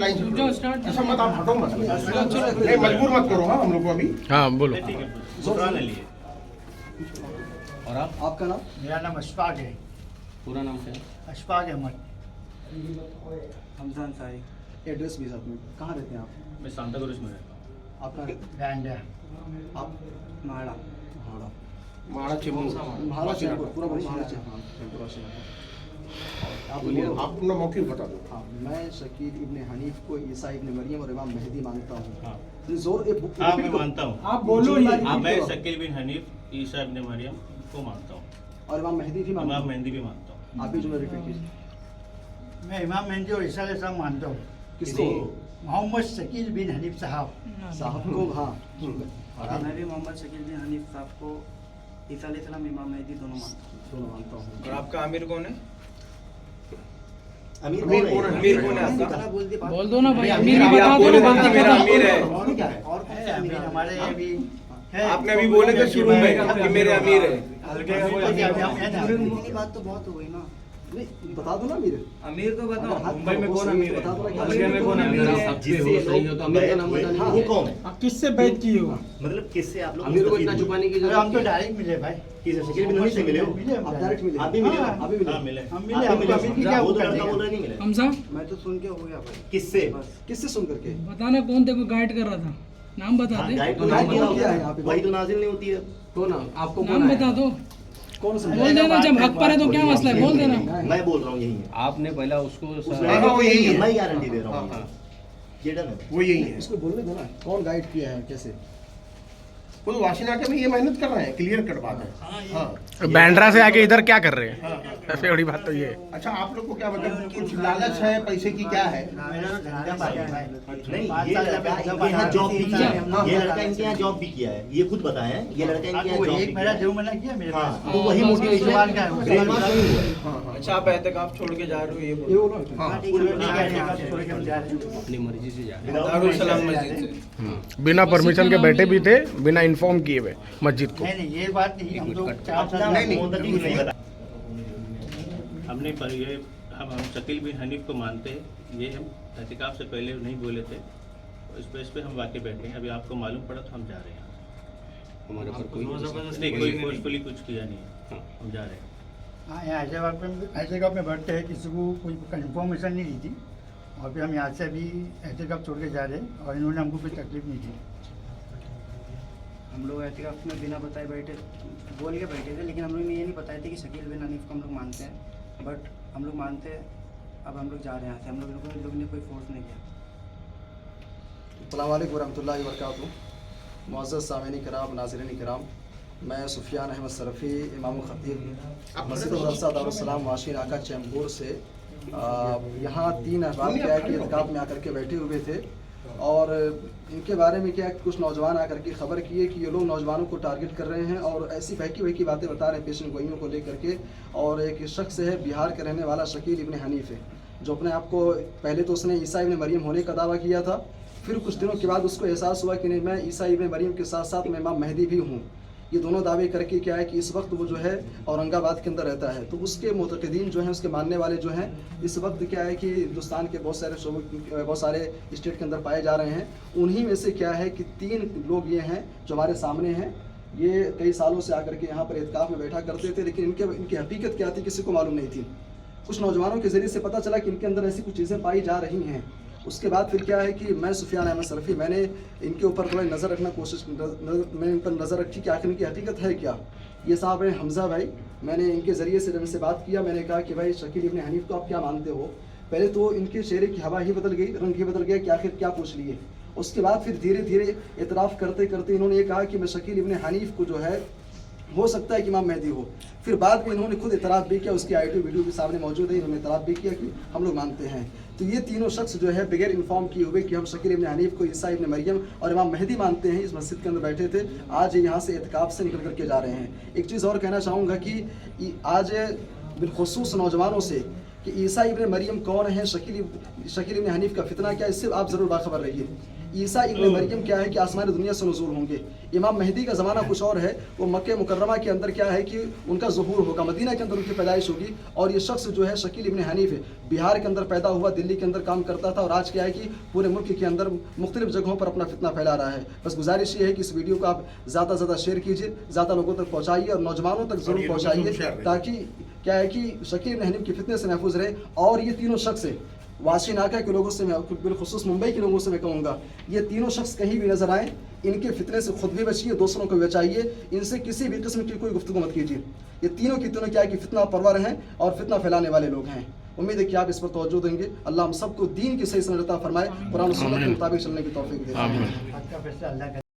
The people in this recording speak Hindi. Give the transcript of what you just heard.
लाइन से ऐसा मत, आप हटो मत, नहीं मजबूर मत करो। हाँ हम लोग को अभी, हाँ बोलो। और आपका नाम? मेरा नाम अशफाक है। पूरा नाम क्या है? अशफाक अहमद। हमजान सारी। एड्रेस भी साथ में, कहाँ रहते हैं आप? मैं सांता क्रूज में रहता हूँ। आपका? बैंड आप? माड़ा। महाड़ा। माड़ा चिमू, महाड़ा चैनपुर, पूरा बोलिए। महाड़ा चैनपुर। आप बोलिए। आप अपना मौके बता दो। हाँ, मैं शकील इब्ने हनीफ को ईसा इब्ने मरियम और इमाम मेहदी मानता हूँ। हाँ। जोर ए बुक। हाँ मैं मानता हूँ। आप बोलो ये। मैं शकील बिन हनीफ ईसा इब्ने मरियम को मानता हूँ और इमाम मेहदी भी मानता इमाम हूँ। मेहदी भी मानता हूँ। आप भी जुमला रिपीट कीजिए। मैं इमाम मेहदी और ईसा अलैहिस्सलाम मानता हूँ। किसको? मोहम्मद शकील बिन हनीफ साहब। साहब को? हाँ। और मैं भी मोहम्मद शकील बिन हनीफ साहब को ईसा अलैहिस्सलाम इमाम मेहदी दोनों मानता हूँ। और आपका आमिर कौन है? अमीर कौन है? अमीर कौन है आपका? बोल दो ना भाई, अमीर बता दो ना, बाकी मेरा अमीर है। और क्या है? और है अमीर हमारे अभी है। आपने अभी बोले थे शुरू में कि मेरे अमीर है। इतनी बात तो बहुत हो गई ना। नहीं, बता दो ना अमीर। अमीर तो बताओ, अगर हाथ मुंबई में को कौन सही अमीर बता दो ना है? कि हल्के में कौन अमीर है? सही हो तो अमीर का नाम बताना हाँ, नहीं वो कौन है? आप किससे बैठ की हो? मतलब किससे आप लोग अमीर को इतना छुपाने की अरे जरूरत हम तो नहीं। डायरेक्ट मिले भाई। किसे शकील बिन हनीफ से मिले हो? मिले आप डायरेक्ट मिले? आप भी मिले हो? हाँ। आप भी मिले? हाँ मिले। हम आप मिले। भी हमको मिले? अमीर की क्या वो तो कर लड़का देगा? बोल रहा नहीं मिले। हमसा मैं तो सुन के हो गया भाई। किससे? बस किससे सुन करके? बताना कौन तेरे को गाइड कर रहा था, नाम बता हाँ, दे। गाइड तो गाइड नाम कौन किया है किया यहाँ पे? वही तो नाजिल नहीं होती है। कौन? आपको कौन नाम है? बता दो, कौन समझा? बोल देना। जब हक पर है तो क्या मसला है, बोल देना। मैं बोल रहा हूँ यही है। आपने पहला उसको हाँ, वो यही है। मैं गारंटी दे रहा हाँ हूँ। हाँ। ये डन है। वो यही है। इसको बोलने दो ना, कौन गाइड किया है, कैसे? वो तो वाशिनाटे में ये मेहनत कर रहे हैं, क्लियर कट बात है। हाँ बैंड्रा से आके इधर क्या कर रहे हैं? सबसे बड़ी बात तो ये है। अच्छा, आप लोग को क्या मतलब कुछ लालच है पैसे की, क्या है? मेरा तो धंधा पानी है भाई। नहीं, पाँच ये साल लड़का जब इनके यहाँ जॉब भी किया है। हाँ, ये हाँ, लड़का इनके यहाँ जॉब भी किया है। ये खुद बताए हैं, ये लड़का इनके यहाँ जॉब भी एक किया मेरा है। जो मना किया मेरे हाँ, पास। तो वही मोटिवेशन सवाल का है वो। ब्रेन वॉश नहीं हुआ है। अच्छा, आप एहतिकाफ छोड़ के जा रहे हो ये ये बोलो। बोलो। हाँ अपनी मर्जी से जा रहे दारुल सलाम मस्जिद से। बिना परमिशन के बैठे भी थे, बिना इन्फॉर्म किए हुए मस्जिद को। नहीं नहीं ये बात नहीं, हम लोग 4 साल नहीं, फोन तक नहीं बता। हमने पर ये हम शकील बिन हनीफ को मानते हैं। ये हम एहतिकाफ से पहले नहीं बोले थे, इस पे हम वाकई बैठे हैं। अभी आपको मालूम पड़ा तो हम जा रहे हैं। हमारे ऊपर कोई नहीं, कोई फोर्सफुली कुछ किया नहीं है, हम जा रहे हैं। हाँ, यहाँ एहतिकाफ में बैठते हैं, किसी को कोई इन्फॉर्मेशन नहीं दी थी और फिर हम यहाँ से अभी एहतिकाफ छोड़ के जा रहे हैं और इन्होंने हमको कोई तकलीफ नहीं दी। हम लोग एहतिकाफ में बिना बताए बैठे, बोल के बैठे थे, लेकिन हम लोग ने ये नहीं बताए थे कि शकील बिन हनीफ को हम लोग मानते हैं। बट हम लोग मानते हैं। अब हम लोग जा रहे हैं यहाँ से। हम लोग ने कोई फोर्स नहीं किया। अस्सलाम वालेकुम वरहमतुल्लाहि वबरकातुहू। मुअज़्ज़ज़ सामीन किराम, नाज़रीन किराम, मैं सुफियान अहमद सरफ़ी, इमाम ख़तीब मस्जिद मदरसा दारुस्सलाम वाशिन आका चैम्बूर से यहाँ 3 अहबाब क्या है कि इत्काफ़ में आकर के बैठे हुए थे और इनके बारे में क्या है कि कुछ नौजवान आकर के खबर किए कि ये लोग नौजवानों को टारगेट कर रहे हैं और ऐसी बहकी बातें बता रहे हैं पेशन गोइयों को लेकर के। और एक शख्स है बिहार के रहने वाला शकील इब्ने हनीफ है, जो अपने आप को पहले तो उसने ईसा इब्ने मरियम होने का दावा किया था, फिर कुछ दिनों के बाद उसको एहसास हुआ कि नहीं, मैं ईसा इब्ने मरियम के साथ साथ मैं इमाम मेहदी भी हूँ। ये दोनों दावे करके क्या है कि इस वक्त वो जो है औरंगाबाद के अंदर रहता है। तो उसके मुतक़दीन जो हैं, उसके मानने वाले जो हैं, इस वक्त क्या है कि हिंदुस्तान के बहुत सारे स्टेट के अंदर पाए जा रहे हैं। उन्हीं में से क्या है कि 3 लोग ये हैं जो हमारे सामने हैं। ये कई सालों से आकर के यहाँ पर इत्काफ़ में बैठा करते थे, लेकिन इनकी हकीकत क्या थी किसी को मालूम नहीं थी। कुछ नौजवानों के ज़रिए से पता चला कि इनके अंदर ऐसी कुछ चीज़ें पाई जा रही हैं। उसके बाद फिर क्या है कि मैं सुफियान अहमद सरफ़ी, मैंने इनके ऊपर थोड़ा नज़र रखना मैं इन पर नज़र रखी कि आखिर इनकी हकीकत है क्या। ये साहब हैं हमज़ा भाई, मैंने इनके ज़रिए से जब इनसे बात किया, मैंने कहा कि भाई शकील इब्ने हनीफ को आप क्या मानते हो। पहले तो इनके चेहरे की हवा ही बदल गई, रंग ही बदल गया कि आखिर क्या पूछ लिए। उसके बाद फिर धीरे धीरे इतराफ़ करते करते इन्होंने ये कहा कि मैं शकील इब्ने हनीफ को जो है हो सकता है कि इमाम मेहदी हो। फिर बाद में इन्होंने खुद इतराफ़ भी किया, उसकी ऑडियो वीडियो भी सामने मौजूद है, इन्होंने इतराफ़ भी किया कि हम लोग मानते हैं। तो ये तीनों शख्स जो है बगैर इन्फॉर्म किए हुए कि हम शकील इब्ने हनीफ को ईसा इब्ने मरियम और इमाम मेहदी मानते हैं, इस मस्जिद के अंदर बैठे थे। आज यहाँ से इत्काफ़ से निकल करके जा रहे हैं। एक चीज़ और कहना चाहूँगा कि आज बिलखुसूस नौजवानों से कि ईसा इब्ने मरियम कौन है, शकील इब्ने हनीफ का फितना क्या, इससे आप ज़रूर बाखबर रहिए। ईसा इब्न मरियम क्या है कि आसमानी दुनिया से नज़ूल होंगे। इमाम मेहदी का ज़माना कुछ और है, वो मक्के मुकर्रमा के अंदर क्या है कि उनका ज़ुहूर होगा, मदीना के अंदर उनकी पैदाइश होगी। और ये शख्स जो है शकील इब्न हनीफ है, बिहार के अंदर पैदा हुआ, दिल्ली के अंदर काम करता था और आज क्या है कि पूरे मुल्क के अंदर मुख्तलिफ जगहों पर अपना फितना फैला रहा है। बस गुजारिश ये है कि इस वीडियो को आप ज़्यादा से ज़्यादा शेयर कीजिए, ज़्यादा लोगों तक पहुँचाइए और नौजवानों तक ज़रूर पहुँचाइए, ताकि क्या है कि शकील इब्न हनीफ के फितने से महफूज रहे। और ये तीनों शख्स है, वाशी नाका के लोगों से मैं बिलखुसूस मुंबई के लोगों से मैं कहूँगा, ये तीनों शख्स कहीं भी नजर आए, इनके फितने से खुद भी बचिए, दूसरों को भी बचाइए, इनसे किसी भी किस्म की कोई गुफ्तगू मत कीजिए। ये तीनों की तीनों क्या है कि फितना परवर हैं और फितना फैलाने वाले लोग हैं। उम्मीद है कि आप इस पर तवज्जो देंगे। अल्लाह हम सबको दीन की सही समझता फरमाए, कुरान और सुन्नत के मुताबिक चलने की तौफीक दे। आज का फैसला अल्लाह का